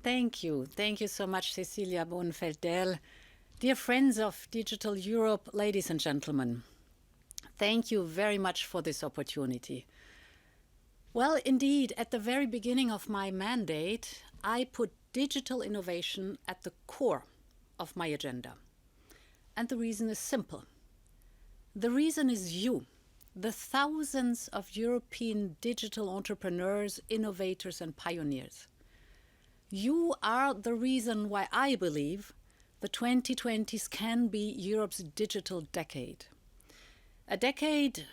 Thank you. Thank you so much, Cecilia Bohnfeldt-Dell. Dear friends of Digital Europe, ladies and gentlemen, thank you very much for this opportunity. Well, indeed, at the very beginning of my mandate, I put digital innovation at the core of my agenda. And the reason is simple. The reason is you, the thousands of European digital entrepreneurs, innovators, and pioneers. You are the reason why I believe the 2020s can be Europe's digital decade. A decade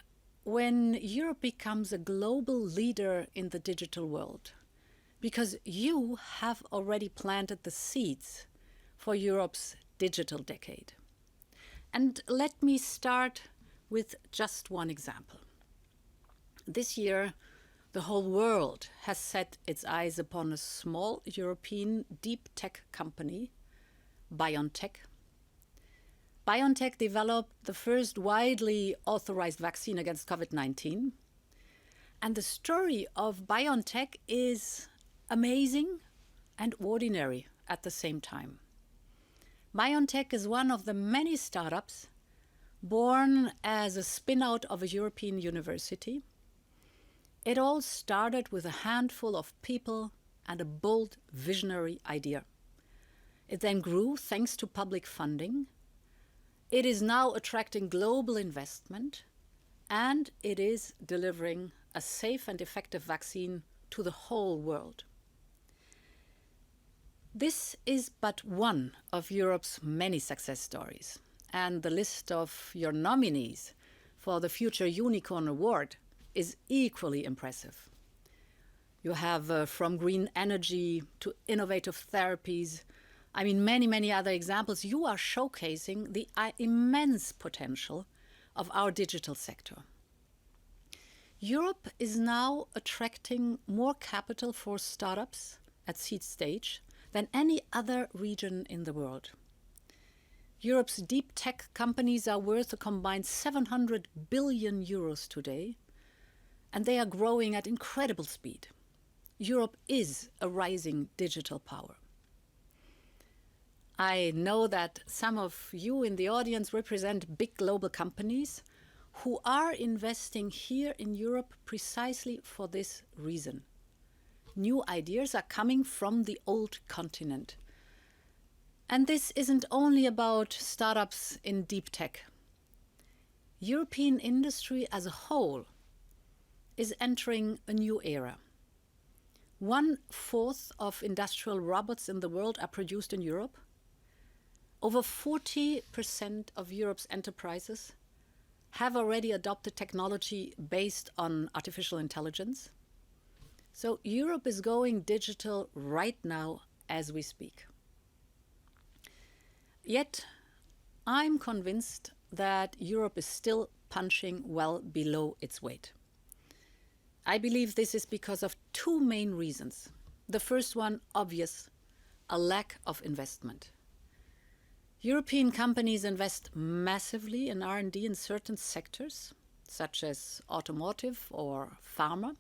when Europe becomes a global leader in the digital world, because you have already planted the seeds for Europe's digital decade. And let me start with just one example. This year, the whole world has set its eyes upon a small European deep tech company, BioNTech. BioNTech developed the first widely authorized vaccine against COVID-19. And the story of BioNTech is amazing and ordinary at the same time. BioNTech is one of the many startups born as a spin-out of a European university. It all started with a handful of people and a bold visionary idea. It then grew thanks to public funding. It is now attracting global investment, and it is delivering a safe and effective vaccine to the whole world. This is but one of Europe's many success stories, and the list of your nominees for the Future Unicorn Award is equally impressive. You have from green energy to innovative therapies, many, many other examples. You are showcasing the immense potential of our digital sector. Europe is now attracting more capital for startups at seed stage than any other region in the world. Europe's deep tech companies are worth a combined 700 billion euros today, and they are growing at incredible speed. Europe is a rising digital power. I know that some of you in the audience represent big global companies who are investing here in Europe precisely for this reason. New ideas are coming from the old continent. And this isn't only about startups in deep tech. European industry as a whole is entering a new era. 1/4 of industrial robots in the world are produced in Europe. Over 40% of Europe's enterprises have already adopted technology based on artificial intelligence. So Europe is going digital right now as we speak. Yet, I'm convinced that Europe is still punching well below its weight. I believe this is because of two main reasons. The first one, obvious, a lack of investment. European companies invest massively in R&D in certain sectors, such as automotive or pharma.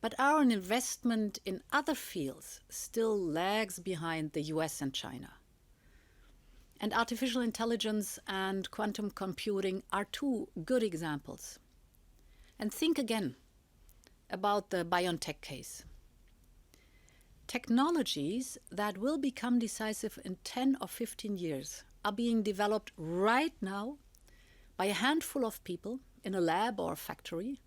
But our investment in other fields still lags behind the US and China. And artificial intelligence and quantum computing are two good examples. And think again about the BioNTech case. Technologies that will become decisive in 10 or 15 years are being developed right now by a handful of people in a lab or a factory.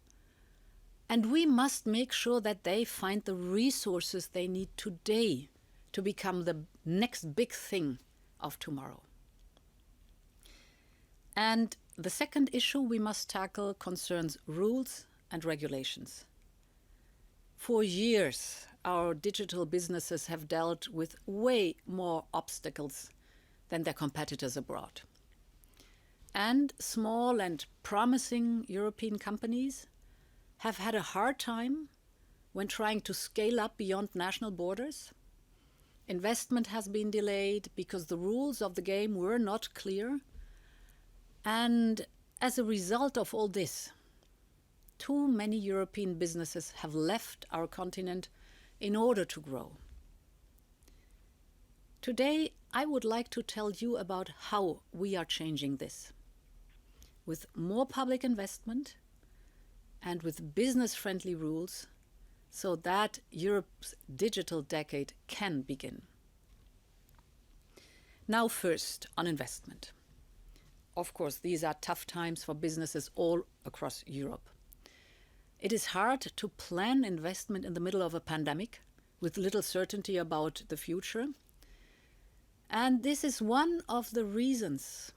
And we must make sure that they find the resources they need today to become the next big thing of tomorrow. And the second issue we must tackle concerns rules and regulations. For years, our digital businesses have dealt with way more obstacles than their competitors abroad. And small and promising European companies have had a hard time when trying to scale up beyond national borders. Investment has been delayed because the rules of the game were not clear. And as a result of all this, too many European businesses have left our continent in order to grow. Today, I would like to tell you about how we are changing this. With more public investment and with business-friendly rules, so that Europe's digital decade can begin. Now first, on investment. Of course, these are tough times for businesses all across Europe. It is hard to plan investment in the middle of a pandemic with little certainty about the future. And this is one of the reasons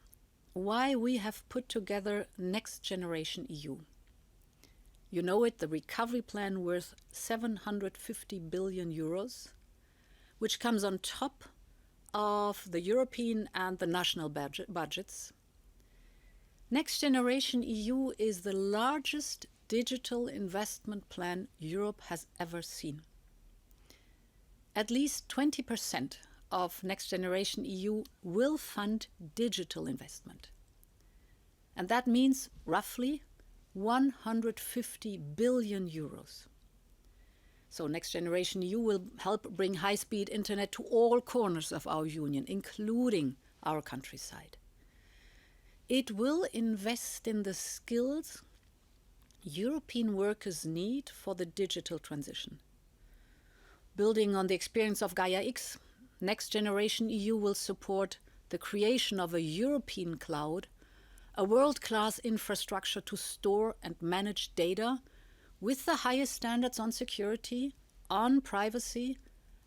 why we have put together Next Generation EU. You know it, the recovery plan worth 750 billion euros, which comes on top of the European and the national budgets. Next Generation EU is the largest digital investment plan Europe has ever seen. At least 20% of Next Generation EU will fund digital investment. And that means roughly 150 billion euros. So Next Generation EU will help bring high-speed internet to all corners of our union, including our countryside. It will invest in the skills European workers need for the digital transition. Building on the experience of Gaia X, Next Generation EU will support the creation of a European cloud, a world-class infrastructure to store and manage data with the highest standards on security, on privacy,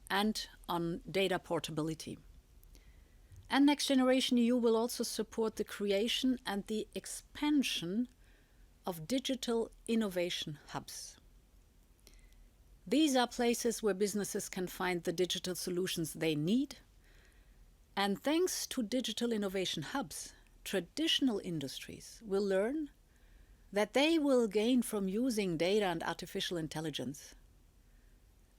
and on data portability. And Next Generation EU will also support the creation and the expansion of digital innovation hubs. These are places where businesses can find the digital solutions they need. And thanks to digital innovation hubs, traditional industries will learn that they will gain from using data and artificial intelligence.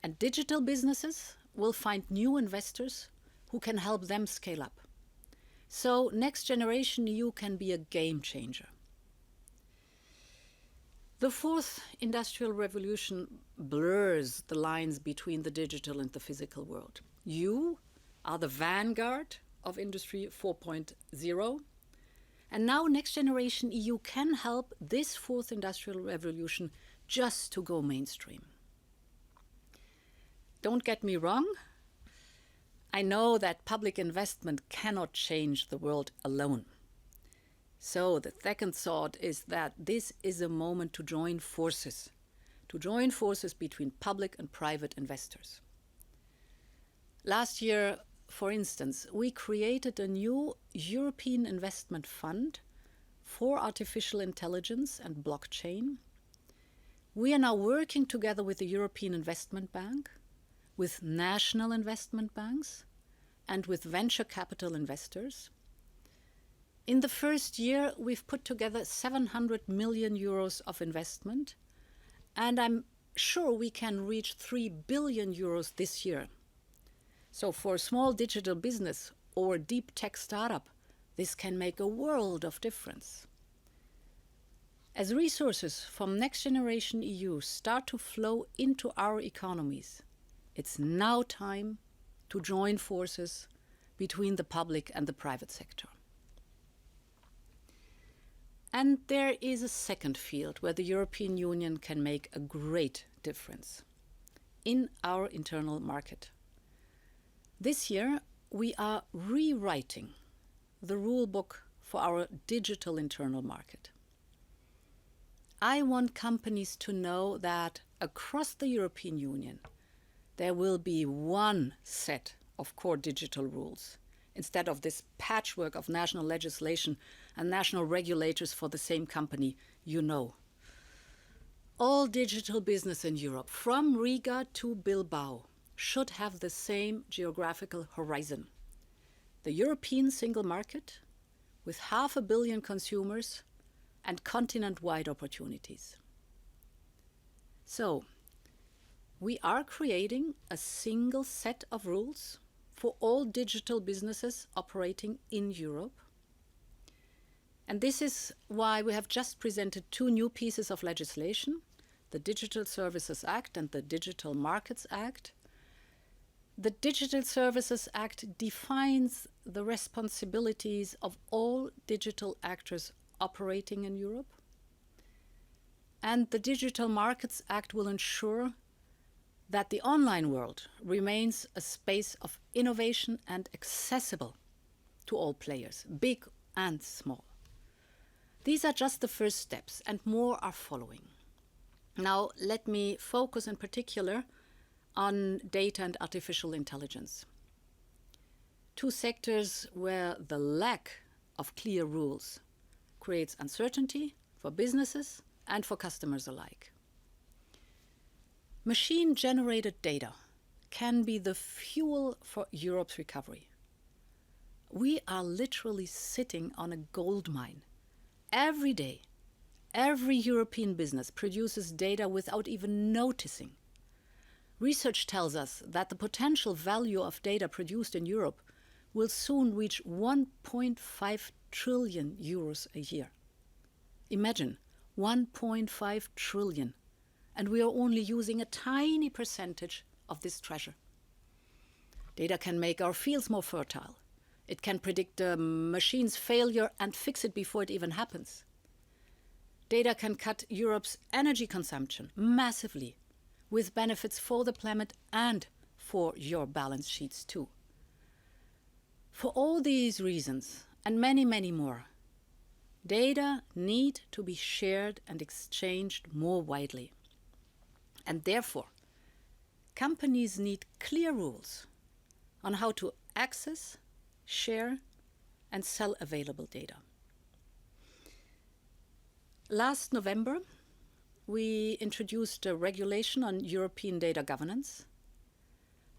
And digital businesses will find new investors who can help them scale up. So Next Generation EU can be a game changer. The fourth industrial revolution blurs the lines between the digital and the physical world. You are the vanguard of Industry 4.0. And now Next Generation EU can help this fourth industrial revolution just to go mainstream. Don't get me wrong. I know that public investment cannot change the world alone. So the second thought is that this is a moment to join forces between public and private investors. Last year, for instance, we created a new European investment fund for artificial intelligence and blockchain. We are now working together with the European Investment Bank, with national investment banks, and with venture capital investors. In the first year, we've put together 700 million euros of investment, and I'm sure we can reach 3 billion euros this year. So for a small digital business or deep tech startup, this can make a world of difference. As resources from Next Generation EU start to flow into our economies, it's now time to join forces between the public and the private sector. And there is a second field where the European Union can make a great difference: in our internal market. This year, we are rewriting the rule book for our digital internal market. I want companies to know that across the European Union, there will be one set of core digital rules, instead of this patchwork of national legislation and national regulators for the same company, you know. All digital business in Europe, from Riga to Bilbao, should have the same geographical horizon. The European single market, with 500 million consumers and continent-wide opportunities. So, we are creating a single set of rules for all digital businesses operating in Europe. And this is why we have just presented two new pieces of legislation, the Digital Services Act and the Digital Markets Act. The Digital Services Act defines the responsibilities of all digital actors operating in Europe. And the Digital Markets Act will ensure that the online world remains a space of innovation and accessible to all players, big and small. These are just the first steps, and more are following. Now, let me focus in particular on data and artificial intelligence. Two sectors where the lack of clear rules creates uncertainty for businesses and for customers alike. Machine-generated data can be the fuel for Europe's recovery. We are literally sitting on a gold mine. Every day, every European business produces data without even noticing. Research tells us that the potential value of data produced in Europe will soon reach 1.5 trillion euros a year. Imagine, 1.5 trillion. And we are only using a tiny percentage of this treasure. Data can make our fields more fertile. It can predict a machine's failure and fix it before it even happens. Data can cut Europe's energy consumption massively, with benefits for the planet and for your balance sheets too. For all these reasons, and many, many more, data need to be shared and exchanged more widely. And therefore, companies need clear rules on how to access, share, and sell available data. Last November, we introduced a regulation on European data governance.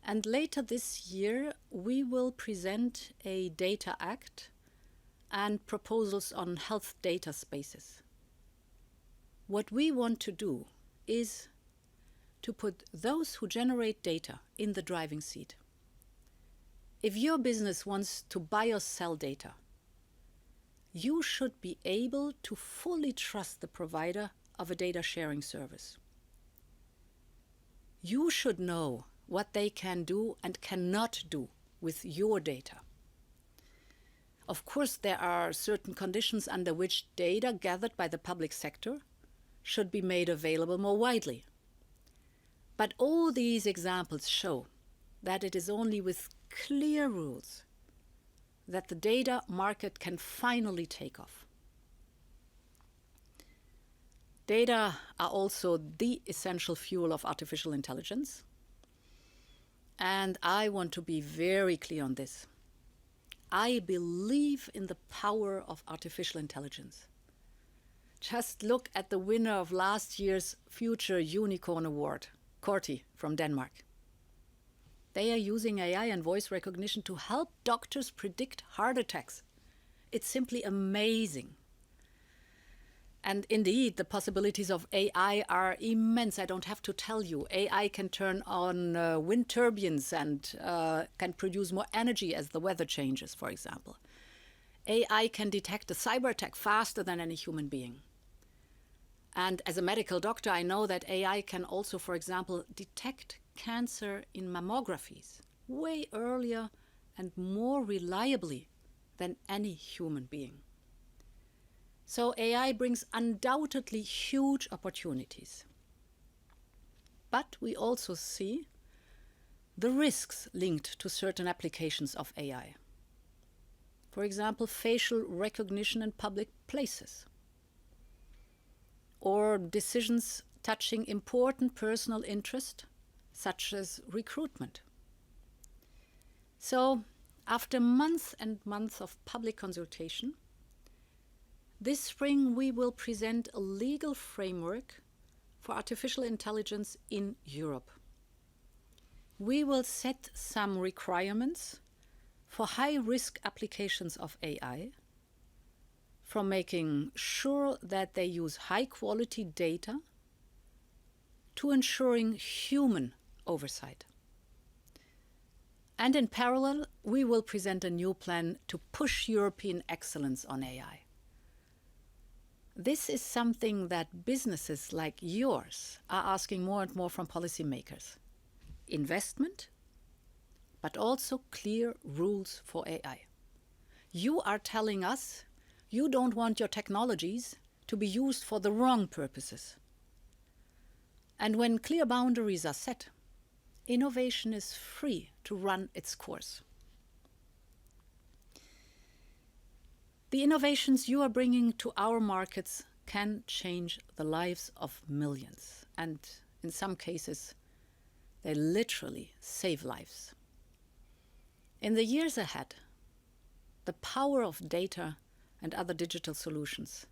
And later this year, we will present a Data Act and proposals on health data spaces. What we want to do is to put those who generate data in the driving seat. If your business wants to buy or sell data, you should be able to fully trust the provider of a data sharing service. You should know what they can do and cannot do with your data. Of course, there are certain conditions under which data gathered by the public sector should be made available more widely. But all these examples show that it is only with clear rules that the data market can finally take off. Data are also the essential fuel of artificial intelligence. And I want to be very clear on this. I believe in the power of artificial intelligence. Just look at the winner of last year's Future Unicorn Award, Corti from Denmark. They are using AI and voice recognition to help doctors predict heart attacks. It's simply amazing. And indeed, the possibilities of AI are immense. I don't have to tell you. AI can turn on wind turbines and can produce more energy as the weather changes, for example. AI can detect a cyber attack faster than any human being. And as a medical doctor, I know that AI can also, for example, detect cancer in mammographies way earlier and more reliably than any human being. So AI brings undoubtedly huge opportunities. But we also see the risks linked to certain applications of AI. For example, facial recognition in public places, or decisions touching important personal interest, such as recruitment. So, after months and months of public consultation, this spring we will present a legal framework for artificial intelligence in Europe. We will set some requirements for high-risk applications of AI, from making sure that they use high-quality data to ensuring human oversight. And in parallel, we will present a new plan to push European excellence on AI. This is something that businesses like yours are asking more and more from policymakers. Investment but also clear rules for AI. You are telling us you don't want your technologies to be used for the wrong purposes. And when clear boundaries are set, innovation is free to run its course. The innovations you are bringing to our markets can change the lives of millions, and in some cases, they literally save lives. In the years ahead, the power of data and other digital solutions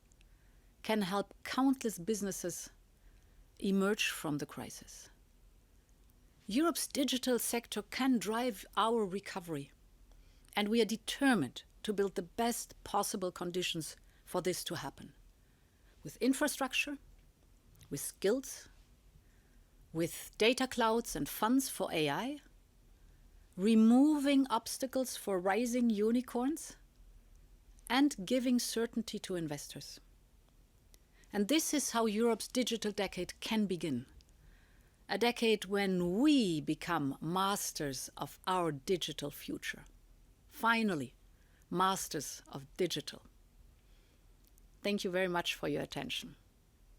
can help countless businesses emerge from the crisis. Europe's digital sector can drive our recovery, and we are determined to build the best possible conditions for this to happen. With infrastructure, with skills, with data clouds and funds for AI, removing obstacles for rising unicorns, and giving certainty to investors. And this is how Europe's digital decade can begin. A decade when we become masters of our digital future. Finally, masters of digital. Thank you very much for your attention.